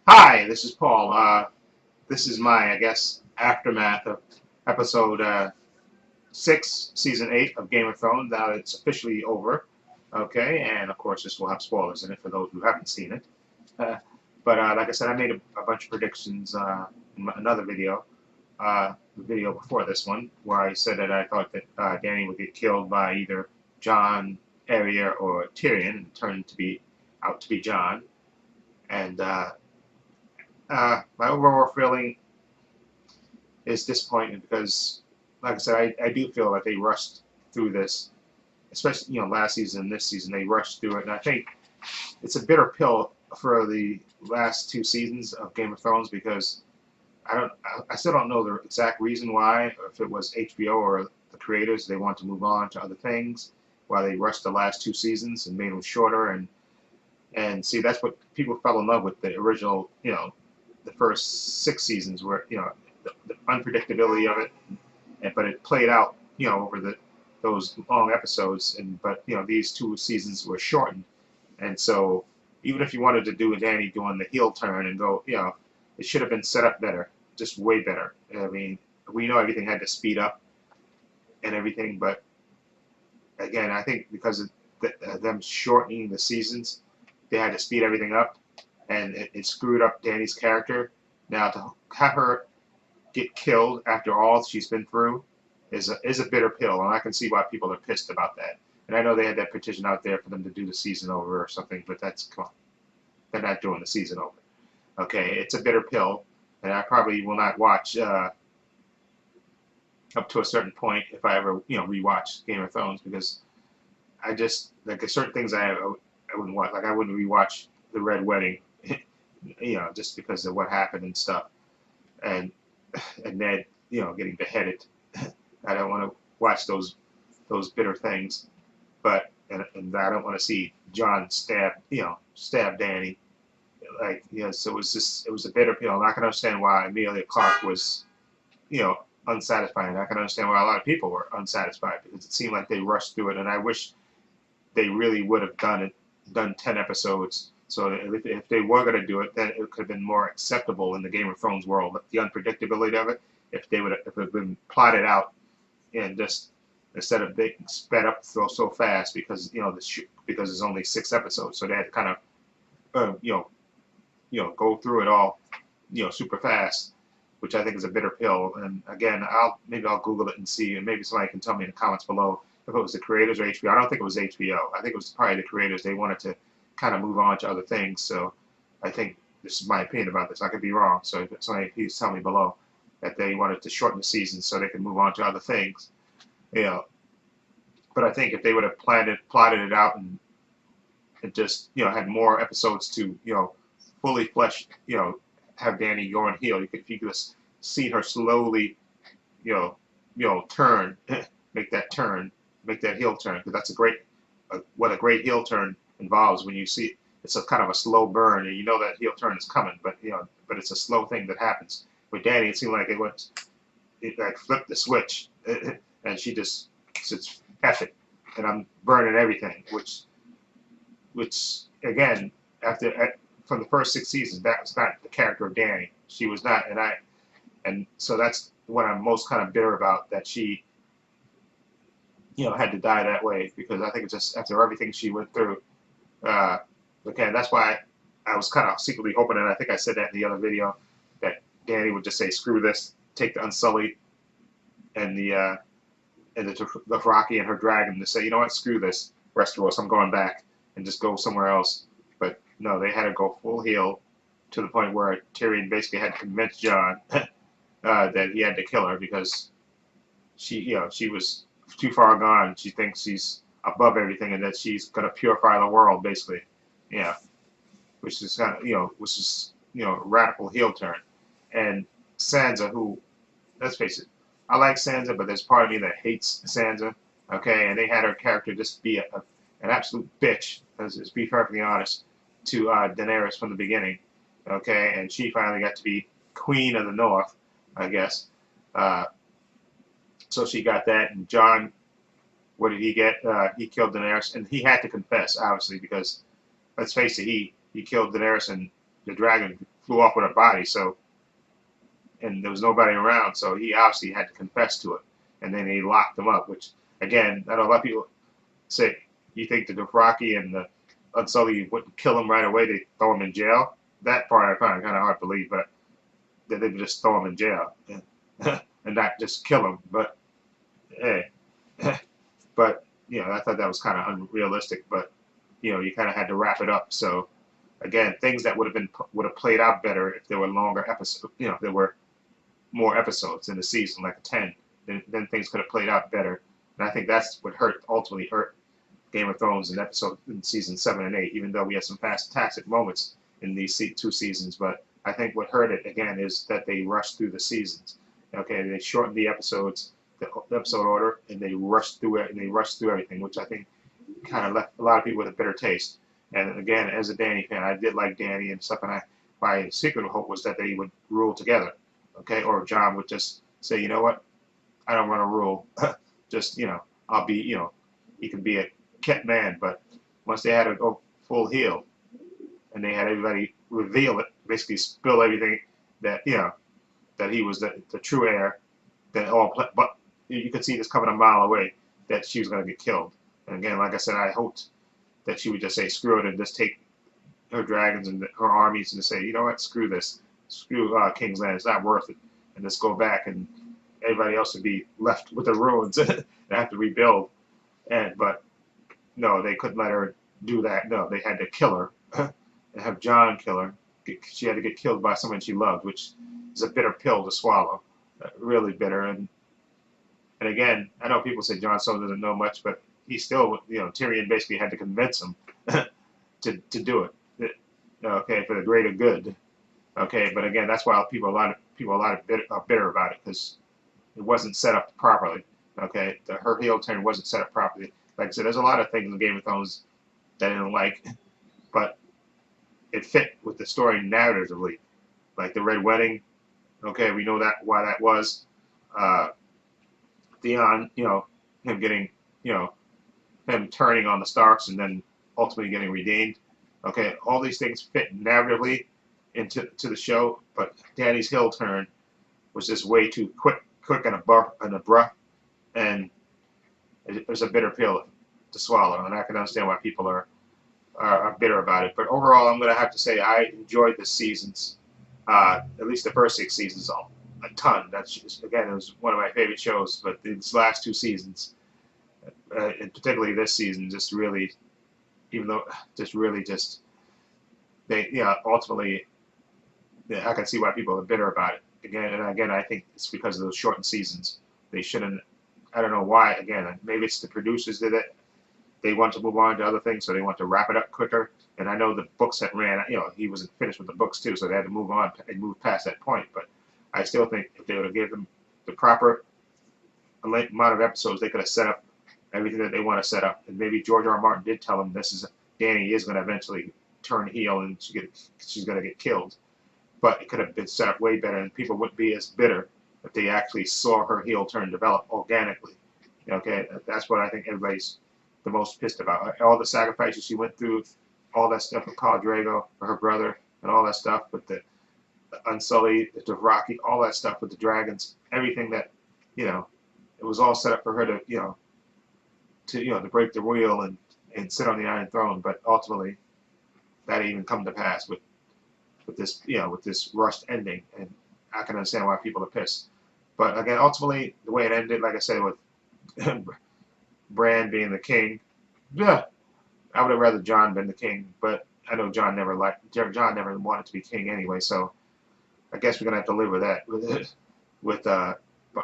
Hi, this is Paul. This is my, I guess, aftermath of episode 6, season 8 of Game of Thrones. Now it's officially over. Okay, and of course, this will have spoilers in it for those who haven't seen it. Uh, but like I said, I made a bunch of predictions in another video, the video before this one, where I said that I thought that Dany would get killed by either Jon, Arya, or Tyrion, and it turned to be out to be Jon. And my overall feeling is disappointing because, like I said, I do feel like they rushed through this, especially last season and this season they rushed through it, and I think it's a bitter pill for the last 2 seasons of Game of Thrones because I still don't know the exact reason why, or if it was HBO or the creators they want to move on to other things, why they rushed the last 2 seasons and made them shorter and see that's what people fell in love with the original the first 6 seasons where the unpredictability of it, but it played out over those long episodes, and but these 2 seasons were shortened, and so even if you wanted to do Dany doing the heel turn and go, it should have been set up better, just way better. I mean, we know everything had to speed up and everything, but again, I think because of them shortening the seasons, they had to speed everything up, and it screwed up Dany's character. Now to have her get killed after all she's been through is a bitter pill, and I can see why people are pissed about that. And I know they had that petition out there for them to do the season over or something, but come on, they're not doing the season over. Okay, it's a bitter pill, and I probably will not watch up to a certain point if I ever rewatch Game of Thrones because I just like there's certain things I wouldn't watch. Like I wouldn't rewatch the Red Wedding, just because of what happened and stuff, and Ned, getting beheaded. I don't want to watch those bitter things, but and I don't want to see Jon stab Dany. Like so it was a bitter pill. And I can understand why Amelia Clark was unsatisfied. I can understand why a lot of people were unsatisfied because it seemed like they rushed through it, and I wish they really would have done 10 episodes. So if they were going to do it, then it could have been more acceptable in the Game of Thrones world. But the unpredictability of it, if it had been plotted out and just instead of being sped up so fast because because there's only 6 episodes, so they had to kind of go through it all super fast, which I think is a bitter pill. And again, maybe I'll Google it and see, and maybe somebody can tell me in the comments below if it was the creators or HBO. I don't think it was HBO. I think it was probably the creators. They wanted to kind of move on to other things. So I think this is my opinion about this. I could be wrong. So if somebody please tell me below that they wanted to shorten the season so they could move on to other things. But I think if they would have plotted it out and just had more episodes to fully flesh have Dany go and heal. If you could just see her slowly turn, make that heel turn, because that's what a great heel turn involves. When you see it's a kind of a slow burn, and that heel turn is coming, but but it's a slow thing that happens. With Dany, it seemed like it like flipped the switch, and she just says, "F it," and I'm burning everything, which again, from the first 6 seasons, that was not the character of Dany. She was not, and so that's what I'm most kind of bitter about, that she had to die that way, because I think it's just after everything she went through. Okay, that's why I was kind of secretly hoping, and I think I said that in the other video, that Dany would just say, "Screw this," take the Unsullied and the Rocky and her dragon to say, "You know what, screw this, Westeros, I'm going back," and just go somewhere else. But no, they had to go full heel to the point where Tyrion basically had to convince Jon that he had to kill her because she was too far gone. She thinks she's above everything and that she's gonna purify the world, basically. Yeah, which is kind of a radical heel turn. And Sansa, who, let's face it, I like Sansa, but there's part of me that hates Sansa. Okay, and they had her character just be an absolute bitch, let's be perfectly honest, to Daenerys from the beginning. Okay, and she finally got to be Queen of the North, I guess. So she got that, and Jon, what did he get? He killed Daenerys, and he had to confess, obviously, because let's face it, he killed Daenerys and the dragon flew off with her body. So, and there was nobody around, so he obviously had to confess to it. And then they locked him up, which, again, I know a lot of people say, you think the Dothraki and the Unsullied wouldn't kill him right away, they throw him in jail. That part I find kind of hard to believe, but that they would just throw him in jail and not just kill him. But, hey, but, I thought that was kind of unrealistic, but, you kind of had to wrap it up. So, again, things that would have played out better if there were longer episodes, if there were more episodes in the season, like 10, then things could have played out better. And I think that's what ultimately hurt Game of Thrones in season 7 and 8, even though we had some fantastic moments in these 2 seasons. But I think what hurt it, again, is that they rushed through the seasons. Okay, they shortened the episodes, the episode order, and they rushed through it, and they rushed through everything, which I think kind of left a lot of people with a bitter taste. And again, as a Dany fan, I did like Dany and stuff, and my secret hope was that they would rule together, okay? Or Jon would just say, you know what, I don't want to rule. Just, I'll be, he can be a kept man. But once they had to go full heel, and they had everybody reveal it, basically spill everything that, that he was the true heir, then but you could see this coming a mile away, that she was going to get killed. And again, like I said, I hoped that she would just say screw it and just take her dragons and her armies and say, you know what, screw this, screw King's Land, it's not worth it, and just go back, and everybody else would be left with the ruins and have to rebuild. But no, they couldn't let her do that. No, they had to kill her and have Jon kill her. She had to get killed by someone she loved, which is a bitter pill to swallow, really bitter. And again, I know people say Jon Snow doesn't know much, but he still, Tyrion basically had to convince him to do it. Okay, for the greater good. Okay, but again, that's why a lot of bitter about it, because it wasn't set up properly. Okay, her heel turn wasn't set up properly. Like I said, there's a lot of things in Game of Thrones that I didn't like, but it fit with the story narratively. Like the Red Wedding. Okay, we know why that was. Theon, him getting, him turning on the Starks and then ultimately getting redeemed. Okay, all these things fit narratively into the show, but Dany's heel turn was just way too quick and abrupt, and it was a bitter pill to swallow. And I can understand why people are bitter about it. But overall, I'm going to have to say I enjoyed the seasons, at least the first 6 seasons, a ton. That's just, again, it was one of my favorite shows. But these last 2 seasons, and particularly this season, just really, they, ultimately, I can see why people are bitter about it. Again, I think it's because of those shortened seasons. They shouldn't. I don't know why. Again, maybe it's the producers did it. They want to move on to other things, so they want to wrap it up quicker. And I know the books that ran, he wasn't finished with the books too, so they had to move on and move past that point. But I still think if they would have given them the proper amount of episodes, they could have set up everything that they want to set up. And maybe George R. R. Martin did tell them Dany is going to eventually turn heel and she's going to get killed. But it could have been set up way better, and people wouldn't be as bitter if they actually saw her heel turn develop organically. Okay, that's what I think everybody's the most pissed about. All the sacrifices she went through, all that stuff with Khal Drogo for her brother, and all that stuff with the Unsullied, the Dothraki, all that stuff with the dragons, everything that, it was all set up for her to break the wheel and sit on the Iron Throne. But ultimately, that didn't even come to pass with this rushed ending, and I can understand why people are pissed. But again, ultimately, the way it ended, like I said, with Bran being the king, yeah, I would have rather Jon been the king, but I know Jon never wanted to be king anyway, so I guess we're gonna have to live with that. But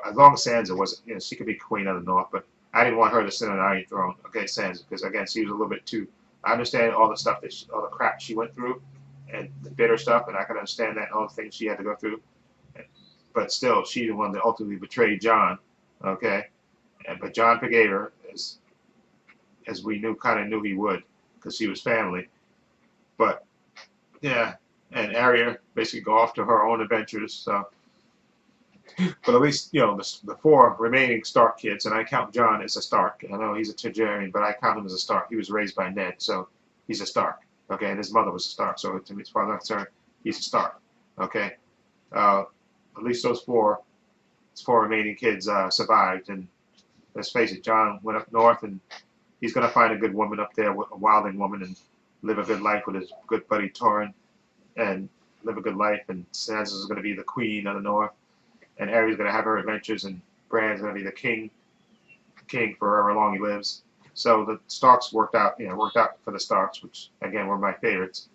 as long as Sansa wasn't, she could be queen of the North, but I didn't want her to sit on the Iron Throne. Okay, Sansa, because again, she was a little bit too. I understand all the stuff all the crap she went through, and the bitter stuff, and I can understand that, all the things she had to go through. But still, she's the one that ultimately betrayed Jon. Okay, but Jon forgave her, as we kind of knew he would, because she was family. But yeah, and Arya basically go off to her own adventures. So, but at least the 4 remaining Stark kids, and I count Jon as a Stark. I know he's a Targaryen, but I count him as a Stark. He was raised by Ned, so he's a Stark. Okay, and his mother was a Stark, so to me, as far as I'm concerned, he's a Stark. Okay, at least those four remaining kids survived. And let's face it, John went up north, and he's gonna find a good woman up there, a wilding woman, and live a good life with his good buddy Torin, and live a good life. And Sansa's gonna be the queen of the north, and Aerys gonna have her adventures, and Bran's gonna be the king for however long he lives. So the Starks worked out, worked out for the Starks, which again were my favorites.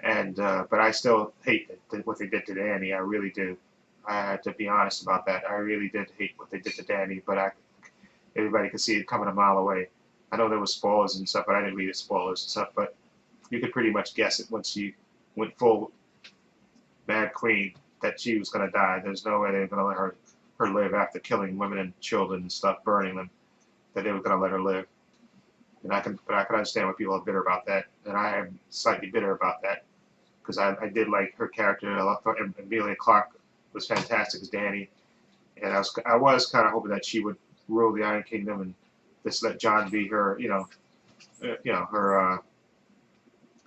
And but I still hate what they did to Dany. I really do. I had to be honest about that. I really did hate what they did to Dany, but everybody could see it coming a mile away. I know there was spoilers and stuff, but I didn't read the spoilers and stuff. But you could pretty much guess it once she went full Mad Queen that she was going to die. There's no way they were going to let her live after killing women and children and stuff, burning them. That they were going to let her live. And I can understand why people are bitter about that, and I am slightly bitter about that because I did like her character. I thought Emilia Clarke was fantastic as Dany, and I was kind of hoping that she would rule the Iron Kingdom and just let Jon be her,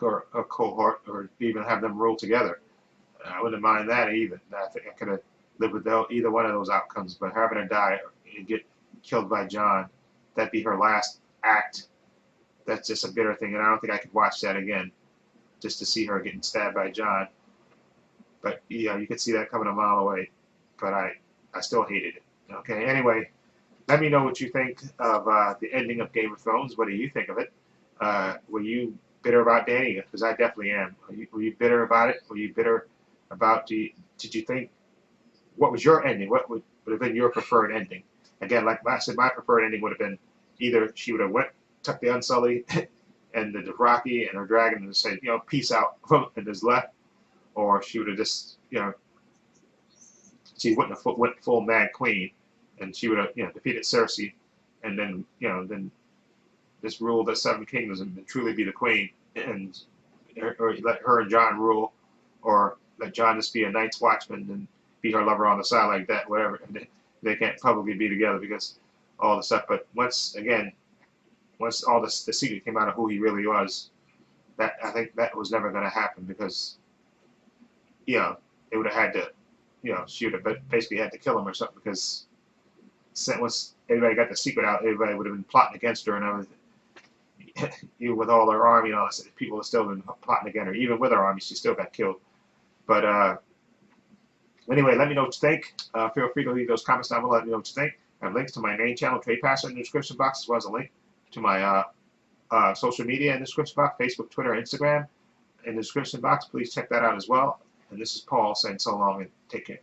her cohort, or even have them rule together. I wouldn't mind that either. I think I could have lived with either one of those outcomes, but having her die and get killed by Jon, that'd be her last act. That's just a bitter thing, and I don't think I could watch that again, just to see her getting stabbed by Jon. But yeah, you could see that coming a mile away. But I still hated it. Okay. Anyway, let me know what you think of the ending of Game of Thrones. What do you think of it? Were you bitter about Dany? Because I definitely am. Were you bitter about it? Were you bitter about did you think, what was your ending? What would have been your preferred ending? Again, like I said, my preferred ending would have been either she would have took the Unsullied and the Dothraki and her dragon and said, peace out, and just left, or she would have just, she went full Mad Queen, and she would have, defeated Cersei, and then, then just rule the Seven Kingdoms and truly be the queen, and or let her and Jon rule, or let Jon just be a Night's Watchman and be her lover on the side like that, whatever. And they can't probably be together because all the stuff. But once all the secret came out of who he really was, that I think that was never going to happen because, they would have had to, she would have basically had to kill him or something because once everybody got the secret out, everybody would have been plotting against her and everything. With all her army and all that, people have still been plotting against her. Even with her army, she still got killed. But anyway, let me know what you think. Feel free to leave those comments down below. Let me know what you think. I have links to my main channel, Trepacer, in the description box, as well as a link to my social media in the description box, Facebook, Twitter, Instagram in the description box. Please check that out as well. And this is Paul saying so long and take care.